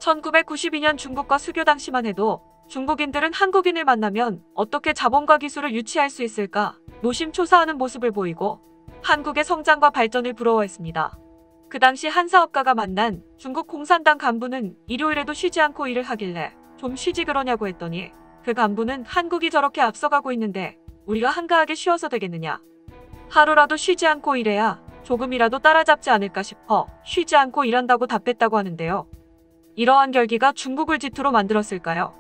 1992년 중국과 수교 당시만 해도 중국인들은 한국인을 만나면 어떻게 자본과 기술을 유치할 수 있을까 노심초사하는 모습을 보이고 한국의 성장과 발전을 부러워했습니다. 그 당시 한 사업가가 만난 중국 공산당 간부는 일요일에도 쉬지 않고 일을 하길래 좀 쉬지 그러냐고 했더니 그 간부는 한국이 저렇게 앞서가고 있는데 우리가 한가하게 쉬어서 되겠느냐. 하루라도 쉬지 않고 일해야 조금이라도 따라잡지 않을까 싶어 쉬지 않고 일한다고 답했다고 하는데요. 이러한 결기가 중국을 지투로 만들었을까요?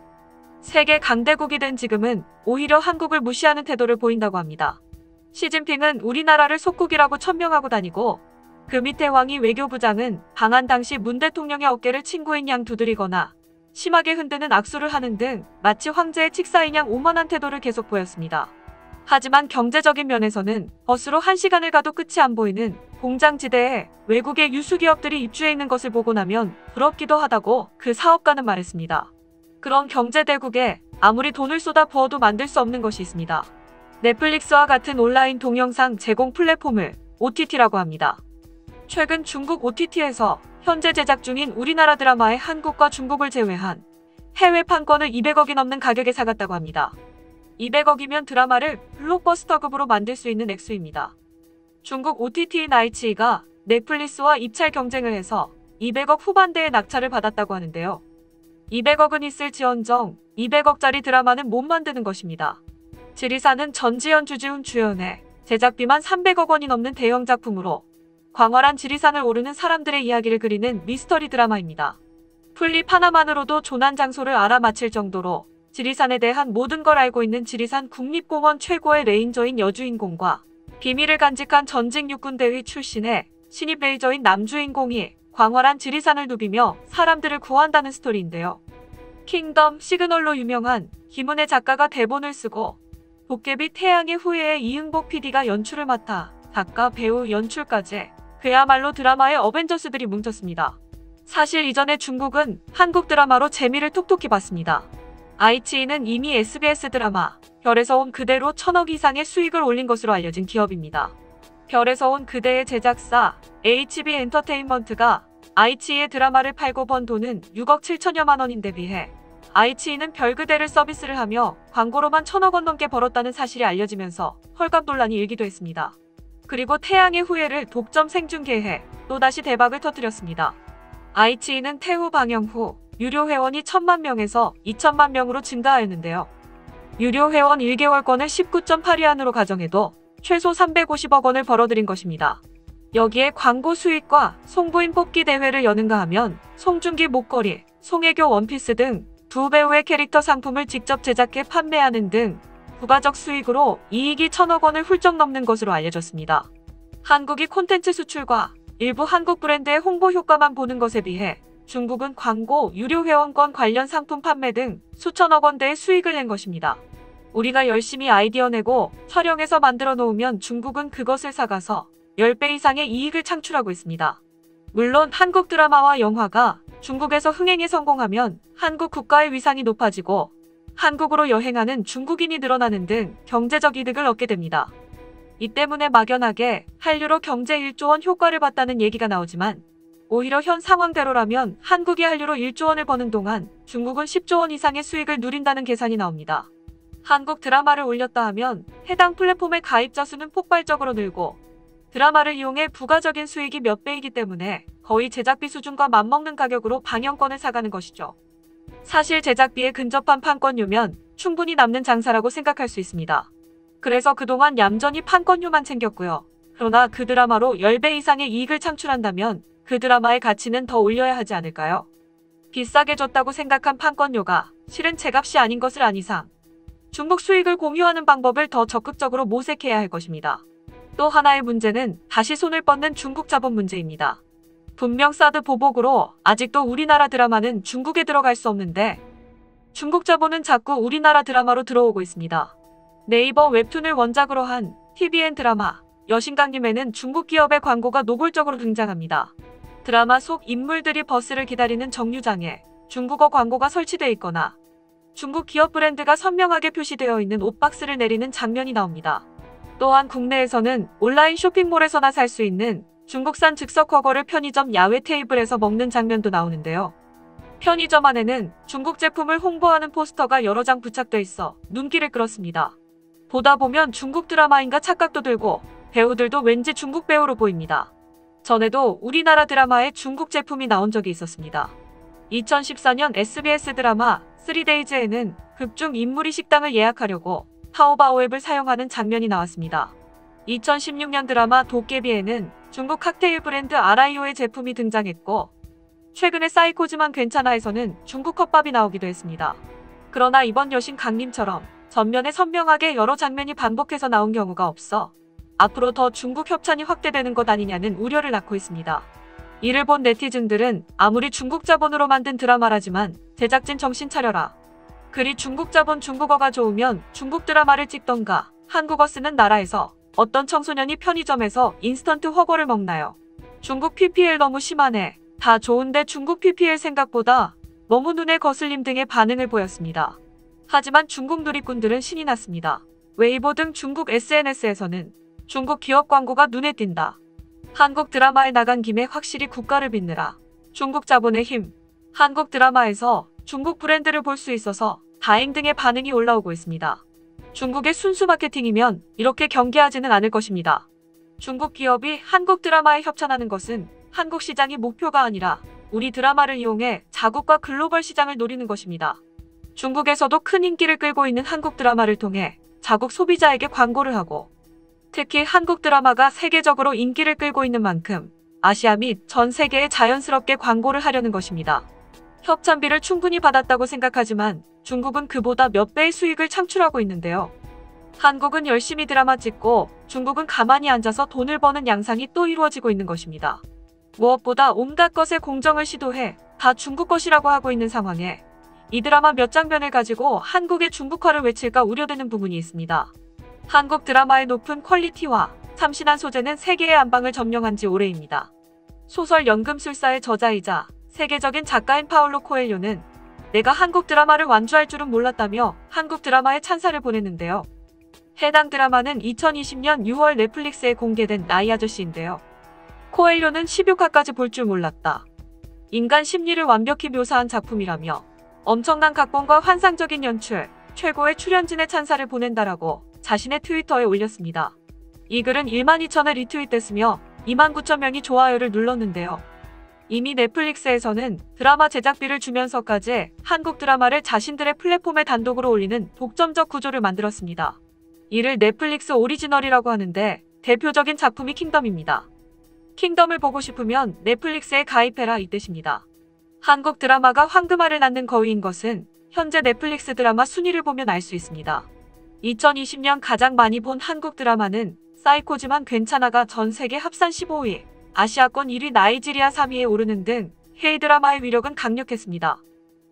세계 강대국이 된 지금은 오히려 한국을 무시하는 태도를 보인다고 합니다. 시진핑은 우리나라를 속국이라고 천명하고 다니고 그 밑에 왕이 외교부장은 방한 당시 문 대통령의 어깨를 친구인 양 두드리거나 심하게 흔드는 악수를 하는 등 마치 황제의 칙사인 양 오만한 태도를 계속 보였습니다. 하지만 경제적인 면에서는 버스로 1시간을 가도 끝이 안 보이는 공장지대에 외국의 유수기업들이 입주해 있는 것을 보고 나면 부럽기도 하다고 그 사업가는 말했습니다. 그런 경제대국에 아무리 돈을 쏟아 부어도 만들 수 없는 것이 있습니다. 넷플릭스와 같은 온라인 동영상 제공 플랫폼을 OTT라고 합니다. 최근 중국 OTT에서 현재 제작 중인 우리나라 드라마의 한국과 중국을 제외한 해외 판권을 200억이 넘는 가격에 사갔다고 합니다. 200억이면 드라마를 블록버스터급으로 만들 수 있는 액수입니다. 중국 OTT인 아이치이가 넷플릭스와 입찰 경쟁을 해서 200억 후반대의 낙찰을 받았다고 하는데요. 200억은 있을지언정 200억짜리 드라마는 못 만드는 것입니다. 지리산은 전지현 주지훈 주연의 제작비만 300억 원이 넘는 대형 작품으로 광활한 지리산을 오르는 사람들의 이야기를 그리는 미스터리 드라마입니다. 풀잎 하나만으로도 조난 장소를 알아맞힐 정도로 지리산에 대한 모든 걸 알고 있는 지리산 국립공원 최고의 레인저인 여주인공과 비밀을 간직한 전직 육군대의 출신의 신입 레이저인 남주인공이 광활한 지리산을 누비며 사람들을 구한다는 스토리인데요. 킹덤 시그널로 유명한 김은혜 작가가 대본을 쓰고 도깨비 태양의 후예의 이응복 PD가 연출을 맡아 작가, 배우, 연출까지 그야말로 드라마의 어벤져스들이 뭉쳤습니다. 사실 이전에 중국은 한국 드라마로 재미를 톡톡히 봤습니다. 아이치이는 이미 SBS 드라마 별에서 온 그대로 1000억 이상의 수익을 올린 것으로 알려진 기업입니다. 별에서 온 그대의 제작사 HB 엔터테인먼트가 아이치이의 드라마를 팔고 번 돈은 6억 7천여만 원인데 비해 아이치이는 별그대를 서비스를 하며 광고로만 1000억 원 넘게 벌었다는 사실이 알려지면서 헐값 논란이 일기도 했습니다. 그리고 태양의 후예를 독점 생중계해 또다시 대박을 터뜨렸습니다. 아이치이는 태후 방영 후 유료 회원이 1000만 명에서 2000만 명으로 증가하였는데요. 유료 회원 1개월권을 19.8위안으로 가정해도 최소 350억 원을 벌어들인 것입니다. 여기에 광고 수익과 송부인 뽑기 대회를 여는가 하면 송중기 목걸이, 송혜교 원피스 등 두 배우의 캐릭터 상품을 직접 제작해 판매하는 등 부가적 수익으로 이익이 1000억 원을 훌쩍 넘는 것으로 알려졌습니다. 한국이 콘텐츠 수출과 일부 한국 브랜드의 홍보 효과만 보는 것에 비해 중국은 광고, 유료 회원권 관련 상품 판매 등 수천억 원대의 수익을 낸 것입니다. 우리가 열심히 아이디어 내고 촬영해서 만들어 놓으면 중국은 그것을 사가서 10배 이상의 이익을 창출하고 있습니다. 물론 한국 드라마와 영화가 중국에서 흥행에 성공하면 한국 국가의 위상이 높아지고 한국으로 여행하는 중국인이 늘어나는 등 경제적 이득을 얻게 됩니다. 이 때문에 막연하게 한류로 경제 1조 원 효과를 봤다는 얘기가 나오지만 오히려 현 상황대로라면 한국이 한류로 1조 원을 버는 동안 중국은 10조 원 이상의 수익을 누린다는 계산이 나옵니다. 한국 드라마를 올렸다 하면 해당 플랫폼의 가입자 수는 폭발적으로 늘고 드라마를 이용해 부가적인 수익이 몇 배이기 때문에 거의 제작비 수준과 맞먹는 가격으로 방영권을 사가는 것이죠. 사실 제작비에 근접한 판권료면 충분히 남는 장사라고 생각할 수 있습니다. 그래서 그동안 얌전히 판권료만 챙겼고요. 그러나 그 드라마로 10배 이상의 이익을 창출한다면 그 드라마의 가치는 더 올려야 하지 않을까요? 비싸게 줬다고 생각한 판권료가 실은 제값이 아닌 것을 안 이상 중국 수익을 공유하는 방법을 더 적극적으로 모색해야 할 것입니다. 또 하나의 문제는 다시 손을 뻗는 중국 자본 문제입니다. 분명 사드 보복으로 아직도 우리나라 드라마는 중국에 들어갈 수 없는데 중국 자본은 자꾸 우리나라 드라마로 들어오고 있습니다. 네이버 웹툰을 원작으로 한 TVN 드라마 여신강림에는 중국 기업의 광고가 노골적으로 등장합니다. 드라마 속 인물들이 버스를 기다리는 정류장에 중국어 광고가 설치되어 있거나 중국 기업 브랜드가 선명하게 표시되어 있는 옷박스를 내리는 장면이 나옵니다. 또한 국내에서는 온라인 쇼핑몰에서나 살 수 있는 중국산 즉석 훠궈를 편의점 야외 테이블에서 먹는 장면도 나오는데요. 편의점 안에는 중국 제품을 홍보하는 포스터가 여러 장 부착돼 있어 눈길을 끌었습니다. 보다 보면 중국 드라마인가 착각도 들고 배우들도 왠지 중국 배우로 보입니다. 전에도 우리나라 드라마에 중국 제품이 나온 적이 있었습니다. 2014년 SBS 드라마 3데이즈에는 극중 인물이 식당을 예약하려고 타오바오 앱을 사용하는 장면이 나왔습니다. 2016년 드라마 도깨비에는 중국 칵테일 브랜드 아라이오의 제품이 등장했고 최근에 사이코즈만 괜찮아에서는 중국 컵밥이 나오기도 했습니다. 그러나 이번 여신 강림처럼 전면에 선명하게 여러 장면이 반복해서 나온 경우가 없어 앞으로 더 중국 협찬이 확대되는 것 아니냐는 우려를 낳고 있습니다. 이를 본 네티즌들은 아무리 중국 자본으로 만든 드라마라지만 제작진 정신 차려라. 그리 중국 자본 중국어가 좋으면 중국 드라마를 찍던가 한국어 쓰는 나라에서 어떤 청소년이 편의점에서 인스턴트 허거를 먹나요? 중국 PPL 너무 심하네. 다 좋은데 중국 PPL 생각보다 너무 눈에 거슬림 등의 반응을 보였습니다. 하지만 중국 누리꾼들은 신이 났습니다. 웨이보 등 중국 SNS에서는 중국 기업 광고가 눈에 띈다. 한국 드라마에 나간 김에 확실히 국가를 빛내라. 중국 자본의 힘. 한국 드라마에서 중국 브랜드를 볼 수 있어서 다행 등의 반응이 올라오고 있습니다. 중국의 순수 마케팅이면 이렇게 경계하지는 않을 것입니다. 중국 기업이 한국 드라마에 협찬하는 것은 한국 시장이 목표가 아니라 우리 드라마를 이용해 자국과 글로벌 시장을 노리는 것입니다. 중국에서도 큰 인기를 끌고 있는 한국 드라마를 통해 자국 소비자에게 광고를 하고 특히 한국 드라마가 세계적으로 인기를 끌고 있는 만큼 아시아 및 전 세계에 자연스럽게 광고를 하려는 것입니다. 협찬비를 충분히 받았다고 생각하지만 중국은 그보다 몇 배의 수익을 창출하고 있는데요. 한국은 열심히 드라마 찍고 중국은 가만히 앉아서 돈을 버는 양상이 또 이루어지고 있는 것입니다. 무엇보다 온갖 것에 공정을 시도해 다 중국 것이라고 하고 있는 상황에 이 드라마 몇 장면을 가지고 한국의 중국화를 외칠까 우려되는 부분이 있습니다. 한국 드라마의 높은 퀄리티와 참신한 소재는 세계의 안방을 점령한 지 오래입니다. 소설 연금술사의 저자이자 세계적인 작가인 파울로 코엘료는 내가 한국 드라마를 완주할 줄은 몰랐다며 한국 드라마에 찬사를 보냈는데요. 해당 드라마는 2020년 6월 넷플릭스에 공개된 나이 아저씨인데요. 코엘료는 16화까지 볼 줄 몰랐다. 인간 심리를 완벽히 묘사한 작품이라며 엄청난 각본과 환상적인 연출, 최고의 출연진의 찬사를 보낸다라고 자신의 트위터에 올렸습니다. 이 글은 12,000회 리트윗됐으며 29,000명이 좋아요를 눌렀는데요. 이미 넷플릭스에서는 드라마 제작비를 주면서까지 한국 드라마를 자신들의 플랫폼에 단독으로 올리는 독점적 구조를 만들었습니다. 이를 넷플릭스 오리지널이라고 하는데 대표적인 작품이 킹덤입니다. 킹덤을 보고 싶으면 넷플릭스에 가입해라 이 뜻입니다. 한국 드라마가 황금알을 낳는 거위인 것은 현재 넷플릭스 드라마 순위를 보면 알 수 있습니다. 2020년 가장 많이 본 한국 드라마는 사이코즈만 괜찮아가 전 세계 합산 15위, 아시아권 1위 나이지리아 3위에 오르는 등 해외 드라마의 위력은 강력했습니다.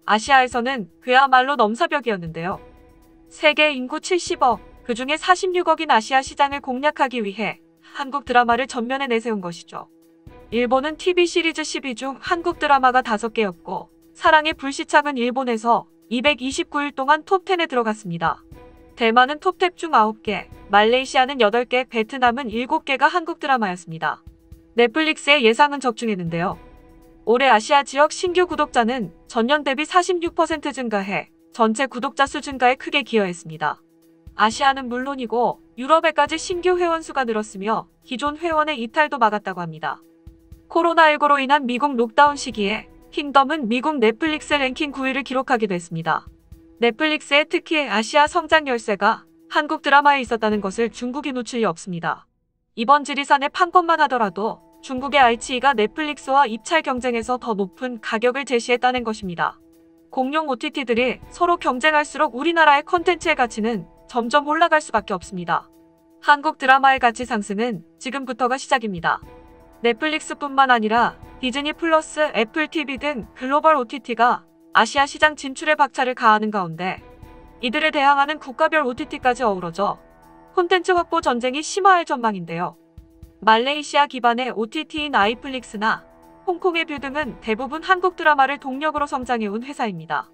아시아에서는 그야말로 넘사벽이었는데요. 세계 인구 70억, 그중에 46억인 아시아 시장을 공략하기 위해 한국 드라마를 전면에 내세운 것이죠. 일본은 TV 시리즈 10위 중 한국 드라마가 5개였고 사랑의 불시착은 일본에서 229일 동안 톱10에 들어갔습니다. 대만은 톱10 중 9개, 말레이시아는 8개, 베트남은 7개가 한국 드라마였습니다. 넷플릭스의 예상은 적중했는데요. 올해 아시아 지역 신규 구독자는 전년 대비 46% 증가해 전체 구독자 수 증가에 크게 기여했습니다. 아시아는 물론이고 유럽에까지 신규 회원 수가 늘었으며 기존 회원의 이탈도 막았다고 합니다. 코로나19로 인한 미국 록다운 시기에 킹덤은 미국 넷플릭스 랭킹 9위를 기록하기도 했습니다. 넷플릭스의 특히 아시아 성장 열쇠가 한국 드라마에 있었다는 것을 중국이 놓칠 리 없습니다. 이번 지리산의 판권만 하더라도 중국의 알치이가 넷플릭스와 입찰 경쟁에서 더 높은 가격을 제시했다는 것입니다. 공룡 OTT들이 서로 경쟁할수록 우리나라의 콘텐츠의 가치는 점점 올라갈 수밖에 없습니다. 한국 드라마의 가치 상승은 지금부터가 시작입니다. 넷플릭스뿐만 아니라 디즈니 플러스, 애플 TV 등 글로벌 OTT가 아시아 시장 진출에 박차를 가하는 가운데 이들을 대항하는 국가별 OTT까지 어우러져 콘텐츠 확보 전쟁이 심화할 전망인데요. 말레이시아 기반의 OTT인 아이플릭스나 홍콩의 뷰 등은 대부분 한국 드라마를 동력으로 성장해온 회사입니다.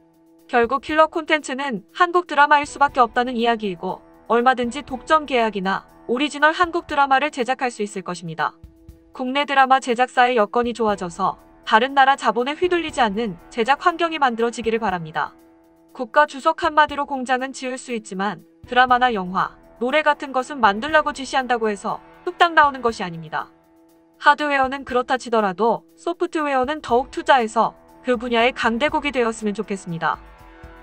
결국 킬러 콘텐츠는 한국 드라마일 수밖에 없다는 이야기이고 얼마든지 독점 계약이나 오리지널 한국 드라마를 제작할 수 있을 것입니다. 국내 드라마 제작사의 여건이 좋아져서 다른 나라 자본에 휘둘리지 않는 제작 환경이 만들어지기를 바랍니다. 국가 주석 한마디로 공장은 지을 수 있지만 드라마나 영화, 노래 같은 것은 만들라고 지시한다고 해서 뚝딱 나오는 것이 아닙니다. 하드웨어는 그렇다 치더라도 소프트웨어는 더욱 투자해서 그 분야의 강대국이 되었으면 좋겠습니다.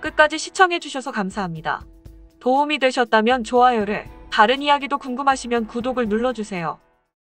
끝까지 시청해주셔서 감사합니다. 도움이 되셨다면 좋아요를, 다른 이야기도 궁금하시면 구독을 눌러주세요.